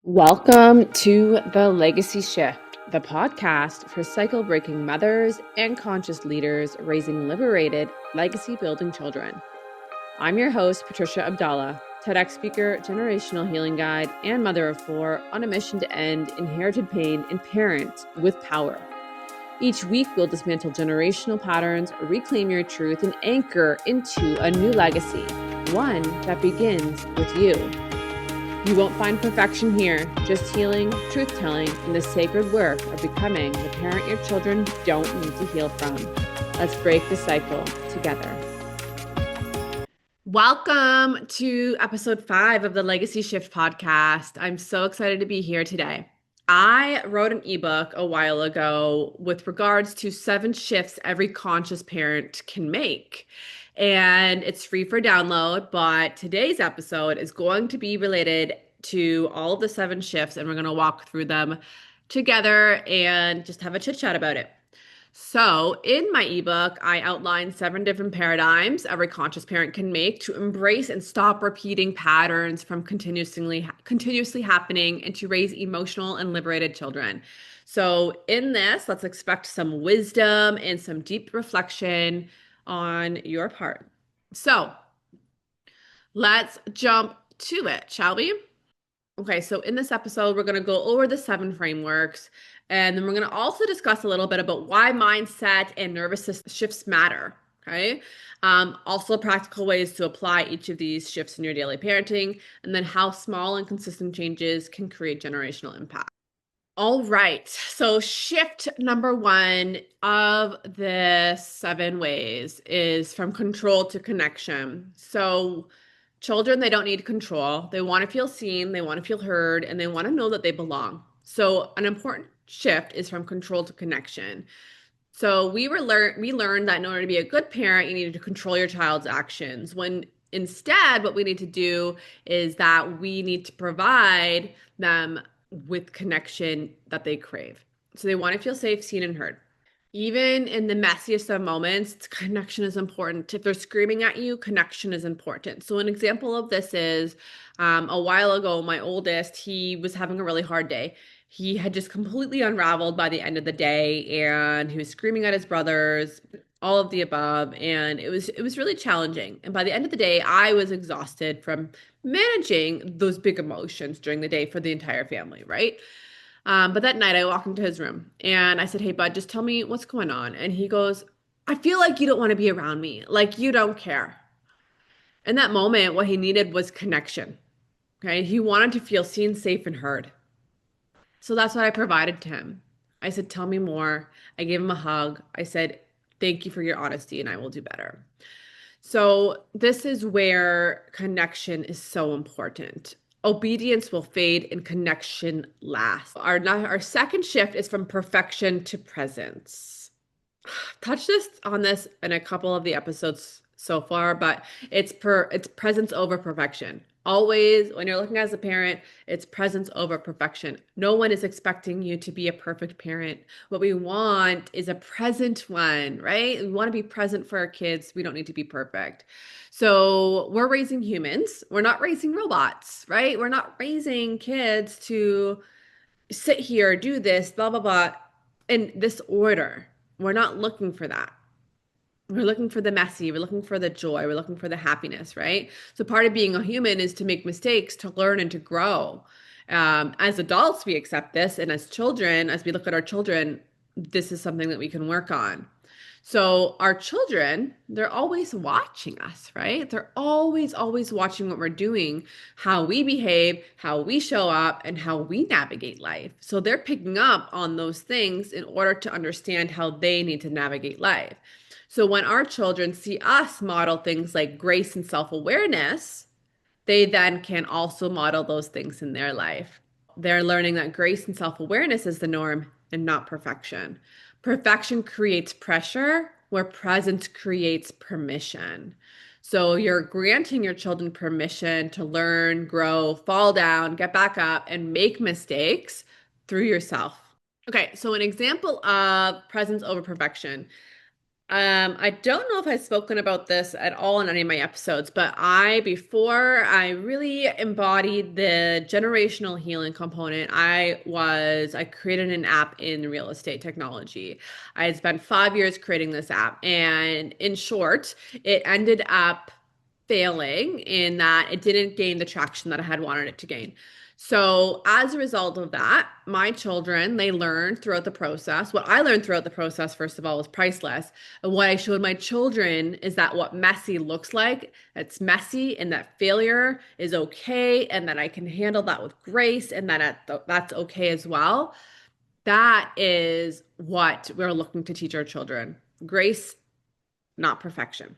Welcome to The Legacy Shift, the podcast for cycle breaking mothers and conscious leaders raising liberated, legacy building children. I'm your host, Patricia Abdallah, TEDx speaker, generational healing guide, and mother of four on a mission to end inherited pain and parent with power. Each week, we'll dismantle generational patterns, reclaim your truth, and anchor into a new legacy, one that begins with you. You won't find perfection here, just healing, truth-telling, and the sacred work of becoming the parent your children don't need to heal from. Let's break the cycle together. Welcome to episode 5 of the Legacy Shift podcast. I'm so excited to be here today. I wrote an ebook a while ago with regards to 7 shifts every conscious parent can make. And it's free for download, but today's episode is going to be related to all of the 7 shifts, and we're going to walk through them together and just have a chit chat about it. So in my ebook, I outline 7 different paradigms every conscious parent can make to embrace and stop repeating patterns from continuously happening and to raise emotional and liberated children. So in this, let's expect some wisdom and some deep reflection on your part. So let's jump to it, shall we? Okay, so in this episode, we're going to go over the 7 frameworks, and then we're going to also discuss a little bit about why mindset and nervous system shifts matter. Okay. Also practical ways to apply each of these shifts in your daily parenting, and then how small and consistent changes can create generational impact. All right. So shift number 1 of the 7 ways is from control to connection. So children, they don't need control. They want to feel seen, they want to feel heard, and they want to know that they belong. So an important shift is from control to connection. So we learned that in order to be a good parent, you needed to control your child's actions. When instead, what we need to do is that we need to provide them with connection that they crave. So they want to feel safe, seen, and heard. Even in the messiest of moments, connection is important. If they're screaming at you, connection is important. So an example of this is a while ago, my oldest, he was having a really hard day. He had just completely unraveled by the end of the day, and he was screaming at his brothers, all of the above, and it was really challenging. And by the end of the day, I was exhausted from managing those big emotions during the day for the entire family, right? But that night I walked into his room and I said, "Hey, bud, just tell me what's going on." And he goes, "I feel like you don't want to be around me. Like you don't care." In that moment, what he needed was connection. Okay. He wanted to feel seen, safe, and heard. So that's what I provided to him. I said, "Tell me more." I gave him a hug. I said, "Thank you for your honesty and I will do better." So this is where connection is so important. Obedience will fade and connection lasts. Our second shift is from perfection to presence. Touch on this in a couple of the episodes so far, but it's presence over perfection. Always, when you're looking as a parent, it's presence over perfection. No one is expecting you to be a perfect parent. What we want is a present one, right? We want to be present for our kids. We don't need to be perfect. So we're raising humans. We're not raising robots, right? We're not raising kids to sit here, do this, blah, blah, blah, in this order. We're not looking for that. We're looking for the messy. We're looking for the joy. We're looking for the happiness, right? So part of being a human is to make mistakes, to learn and to grow. As adults, we accept this. And as children, as we look at our children, this is something that we can work on. So our children, they're always watching us, right? They're always, always watching what we're doing, how we behave, how we show up, and how we navigate life. So they're picking up on those things in order to understand how they need to navigate life. So when our children see us model things like grace and self-awareness, they then can also model those things in their life. They're learning that grace and self-awareness is the norm and not perfection. Perfection creates pressure, where presence creates permission. So you're granting your children permission to learn, grow, fall down, get back up, and make mistakes through yourself. Okay, so an example of presence over perfection. I don't know if I've spoken about this at all in any of my episodes, but before I really embodied the generational healing component, I created an app in real estate technology. I had spent 5 years creating this app, and in short, it ended up failing in that it didn't gain the traction that I had wanted it to gain. So, as a result of that, my children, they learned throughout the process. What I learned throughout the process, first of all, was priceless. And what I showed my children is that what messy looks like, it's messy, and that failure is okay, and that I can handle that with grace, and that's okay as well. That is what we're looking to teach our children. Grace, not perfection.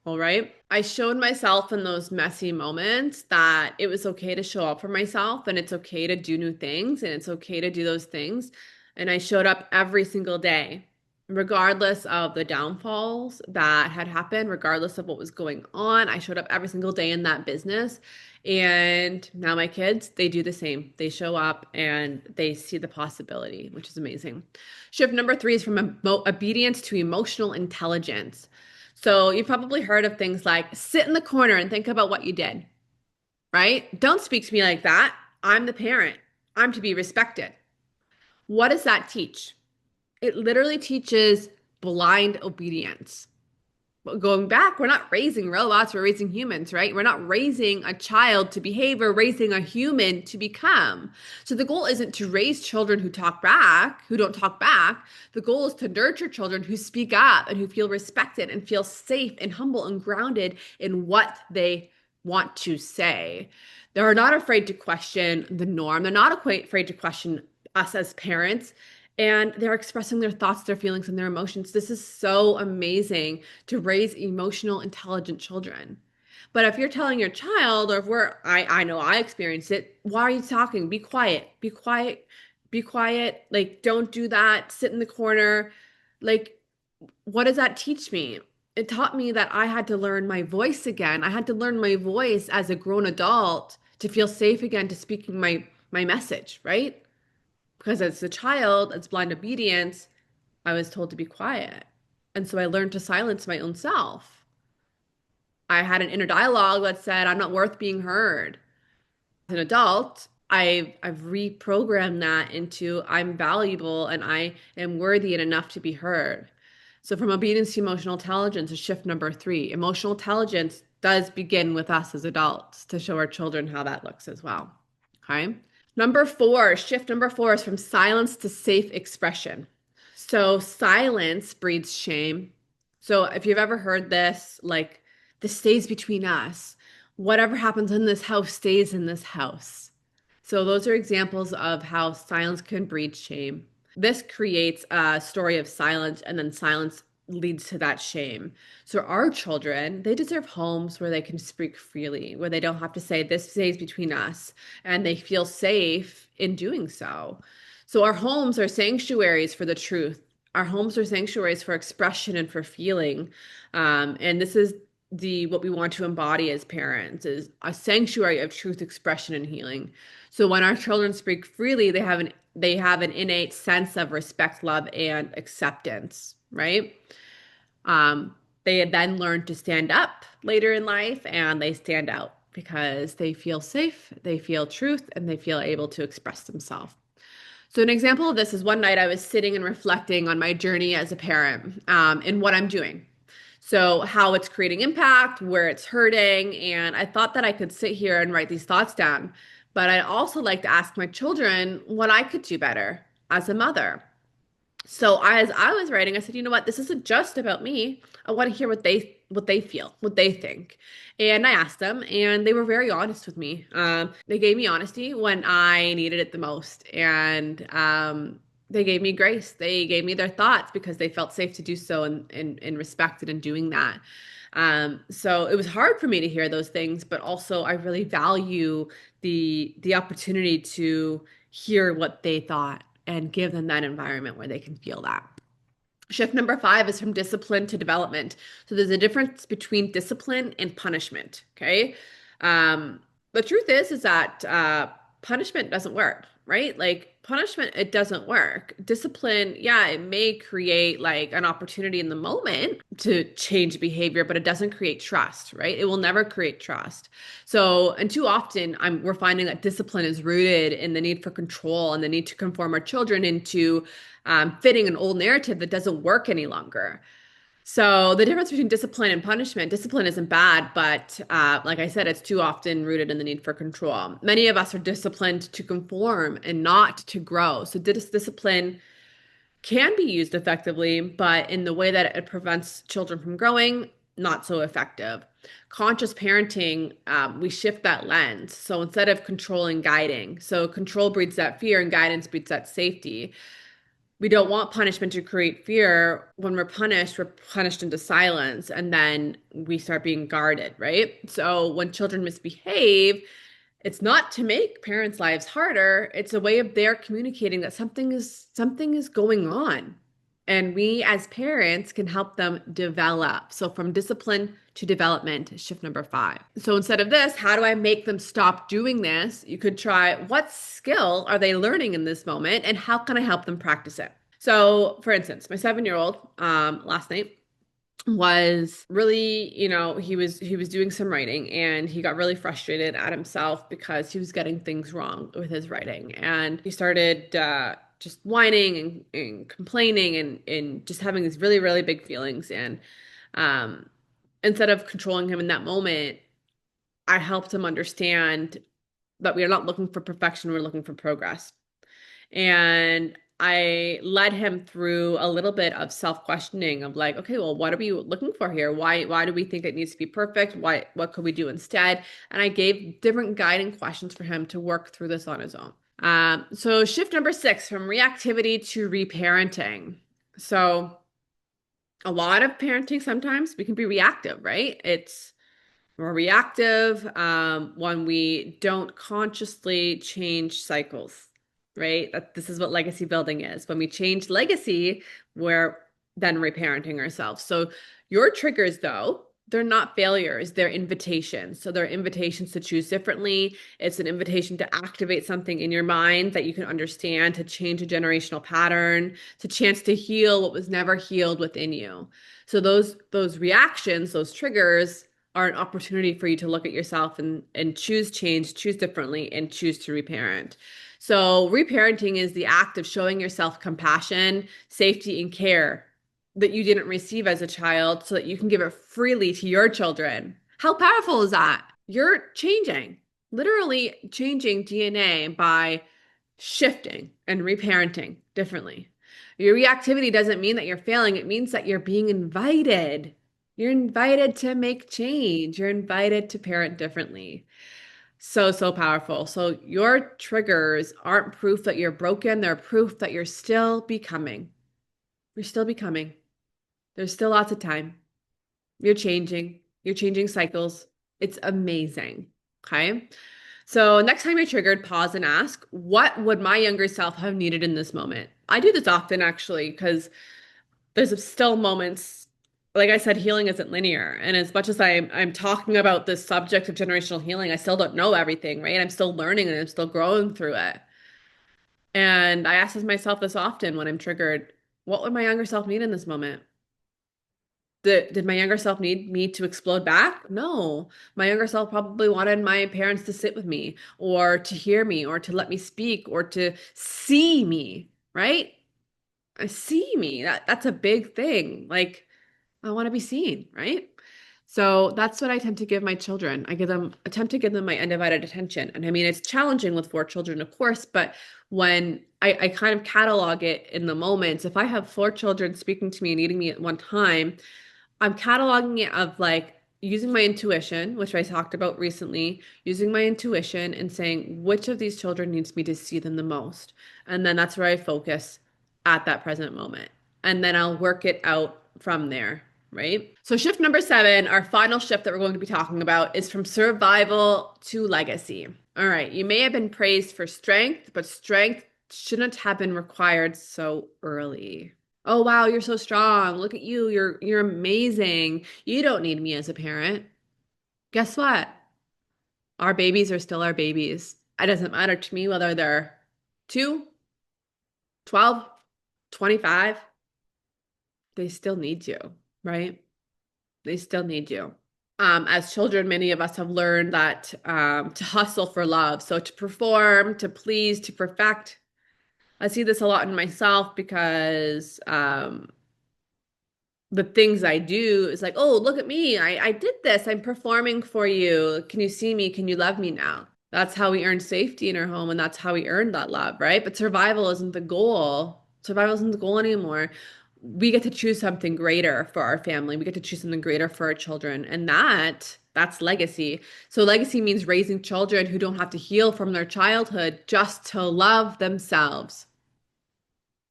All right. I showed myself in those messy moments that it was okay to show up for myself, and it's okay to do new things, and it's okay to do those things. And I showed up every single day, regardless of the downfalls that had happened, regardless of what was going on. I showed up every single day in that business. And now my kids, they do the same. They show up and they see the possibility, which is amazing. Shift number 3 is from obedience to emotional intelligence. So you've probably heard of things like sit in the corner and think about what you did, right? Don't speak to me like that. I'm the parent. I'm to be respected. What does that teach? It literally teaches blind obedience. Going back, we're not raising robots, we're raising humans, right? We're not raising a child to behave, we're raising a human to become. So the goal isn't to raise children who talk back, who don't talk back. The goal is to nurture children who speak up and who feel respected and feel safe and humble and grounded in what they want to say. They're not afraid to question the norm. They're not afraid to question us as parents, and they're expressing their thoughts, their feelings, and their emotions. This is so amazing to raise emotional, intelligent children. But if you're telling your child, or if I know I experienced it, why are you talking? Be quiet, be quiet, be quiet. Like, don't do that. Sit in the corner. Like, what does that teach me? It taught me that I had to learn my voice again. I had to learn my voice as a grown adult to feel safe again to speaking my message, right? Because as a child, as blind obedience, I was told to be quiet. And so I learned to silence my own self. I had an inner dialogue that said, I'm not worth being heard. As an adult, I've reprogrammed that into I'm valuable and I am worthy and enough to be heard. So from obedience to emotional intelligence is shift number 3. Emotional intelligence does begin with us as adults to show our children how that looks as well. Okay. Number 4, shift number 4 is from silence to safe expression. So silence breeds shame. So if you've ever heard this, like, this stays between us. Whatever happens in this house stays in this house. So those are examples of how silence can breed shame. This creates a story of silence, and then silence leads to that shame. So our children, they deserve homes where they can speak freely, where they don't have to say this stays between us, and they feel safe in doing so. So our homes are sanctuaries for the truth. Our homes are sanctuaries for expression and for feeling. And this is what we want to embody as parents, is a sanctuary of truth, expression, and healing. So when our children speak freely, they have an innate sense of respect, love, and acceptance, right? They then learn to stand up later in life, and they stand out because they feel safe, they feel truth, and they feel able to express themselves. So an example of this is one night I was sitting and reflecting on my journey as a parent, and what I'm doing. So how it's creating impact, where it's hurting, and I thought that I could sit here and write these thoughts down. But I'd also like to ask my children what I could do better as a mother. So as I was writing, I said, you know what? This isn't just about me. I want to hear what they feel, what they think. And I asked them, and they were very honest with me. They gave me honesty when I needed it the most, and they gave me grace. They gave me their thoughts because they felt safe to do so, and respected in doing that. So it was hard for me to hear those things, but also I really value the opportunity to hear what they thought and give them that environment where they can feel that. Shift number 5 is from discipline to development. So there's a difference between discipline and punishment. Okay. The truth is that punishment doesn't work, right? Like punishment, it doesn't work. Discipline, yeah, it may create like an opportunity in the moment to change behavior, but it doesn't create trust, right? It will never create trust. So, and too often we're finding that discipline is rooted in the need for control and the need to conform our children into fitting an old narrative that doesn't work any longer. So the difference between discipline and punishment, discipline isn't bad, but like I said, it's too often rooted in the need for control. Many of us are disciplined to conform and not to grow. So discipline can be used effectively, but in the way that it prevents children from growing, not so effective. Conscious parenting, we shift that lens. So instead of controlling, guiding. So control breeds that fear and guidance breeds that safety. We don't want punishment to create fear. When we're punished into silence, and then we start being guarded, right? So when children misbehave, it's not to make parents' lives harder. It's a way of their communicating that something is going on. And we as parents can help them develop. So from discipline to development, shift number 5. So instead of this, how do I make them stop doing this? You could try, what skill are they learning in this moment and how can I help them practice it? So for instance, my 7-year-old last night was really, he was doing some writing and he got really frustrated at himself because he was getting things wrong with his writing. And he started just whining and complaining and just having these really, really big feelings. And instead of controlling him in that moment, I helped him understand that we are not looking for perfection, we're looking for progress. And I led him through a little bit of self-questioning of like, okay, well, what are we looking for here? Why do we think it needs to be perfect? What could we do instead? And I gave different guiding questions for him to work through this on his own. So shift number 6, from reactivity to reparenting. So a lot of parenting, sometimes we can be reactive, right? We're reactive when we don't consciously change cycles, right? This is what legacy building is. When we change legacy, we're then reparenting ourselves. So your triggers, though, they're not failures, they're invitations. So they're invitations to choose differently. It's an invitation to activate something in your mind that you can understand, to change a generational pattern, to chance to heal what was never healed within you. So those reactions, those triggers are an opportunity for you to look at yourself and choose change, choose differently, and choose to reparent. So reparenting is the act of showing yourself compassion, safety, and care that you didn't receive as a child so that you can give it freely to your children. How powerful is that? You're changing, literally changing DNA by shifting and reparenting differently. Your reactivity doesn't mean that you're failing. It means that you're being invited. You're invited to make change. You're invited to parent differently. So, so powerful. So your triggers aren't proof that you're broken. They're proof that you're still becoming. You're still becoming. There's still lots of time. You're changing. You're changing cycles. It's amazing. Okay. So next time you're triggered, pause and ask, what would my younger self have needed in this moment? I do this often actually, because there's still moments, like I said, healing isn't linear. And as much as I'm talking about this subject of generational healing, I still don't know everything, right? I'm still learning and I'm still growing through it. And I ask myself this often when I'm triggered, what would my younger self need in this moment? Did my younger self need me to explode back? No. My younger self probably wanted my parents to sit with me or to hear me or to let me speak or to see me, right? See me. That's a big thing. Like I want to be seen, right? So that's what I tend to give my children. Attempt to give them my undivided attention. And I mean, it's challenging with 4 children, of course, but when I kind of catalog it in the moments, if I have 4 children speaking to me and needing me at one time, I'm cataloging it of like using my intuition, which I talked about recently, using my intuition and saying which of these children needs me to see them the most. And then that's where I focus at that present moment. And then I'll work it out from there, right? So shift number 7, our final shift that we're going to be talking about, is from survival to legacy. All right, you may have been praised for strength, but strength shouldn't have been required so early. Oh wow, you're so strong. Look at you. You're amazing. You don't need me as a parent. Guess what? Our babies are still our babies. It doesn't matter to me whether they're 2, 12, 25. They still need you, right? They still need you. As children, many of us have learned that to hustle for love. So to perform, to please, to perfect. I see this a lot in myself because the things I do is like, oh, look at me. I did this. I'm performing for you. Can you see me? Can you love me now? That's how we earn safety in our home, and that's how we earn that love, right? But survival isn't the goal. Survival isn't the goal anymore. We get to choose something greater for our family. We get to choose something greater for our children, and that's legacy. So legacy means raising children who don't have to heal from their childhood just to love themselves.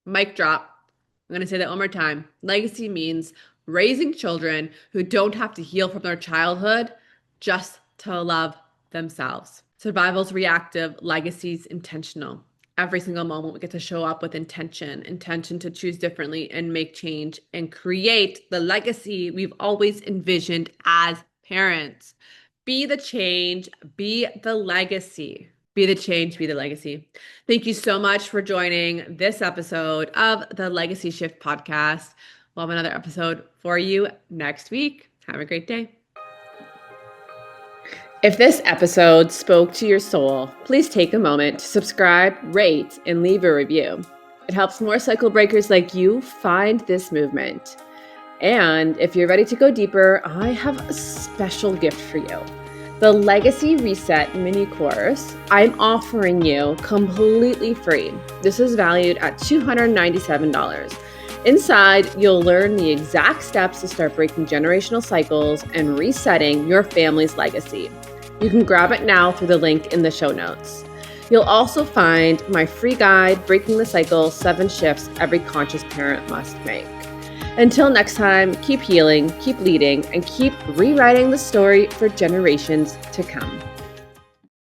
Mic drop. I'm going to say that one more time. Legacy means raising children who don't have to heal from their childhood just to love themselves. Survival's reactive, legacy's intentional. Every single moment we get to show up with intention to choose differently and make change and create the legacy we've always envisioned as parents. Be the change, be the legacy. Be the change, be the legacy. Thank you so much for joining this episode of the Legacy Shift podcast. We'll have another episode for you next week. Have a great day. If this episode spoke to your soul, please take a moment to subscribe, rate, and leave a review. It helps more cycle breakers like you find this movement. And if you're ready to go deeper, I have a special gift for you. The Legacy Reset mini course I'm offering you completely free. This is valued at $297. Inside, you'll learn the exact steps to start breaking generational cycles and resetting your family's legacy. You can grab it now through the link in the show notes. You'll also find my free guide, Breaking the Cycle, 7 Shifts Every Conscious Parent Must Make. Until next time, keep healing, keep leading, and keep rewriting the story for generations to come.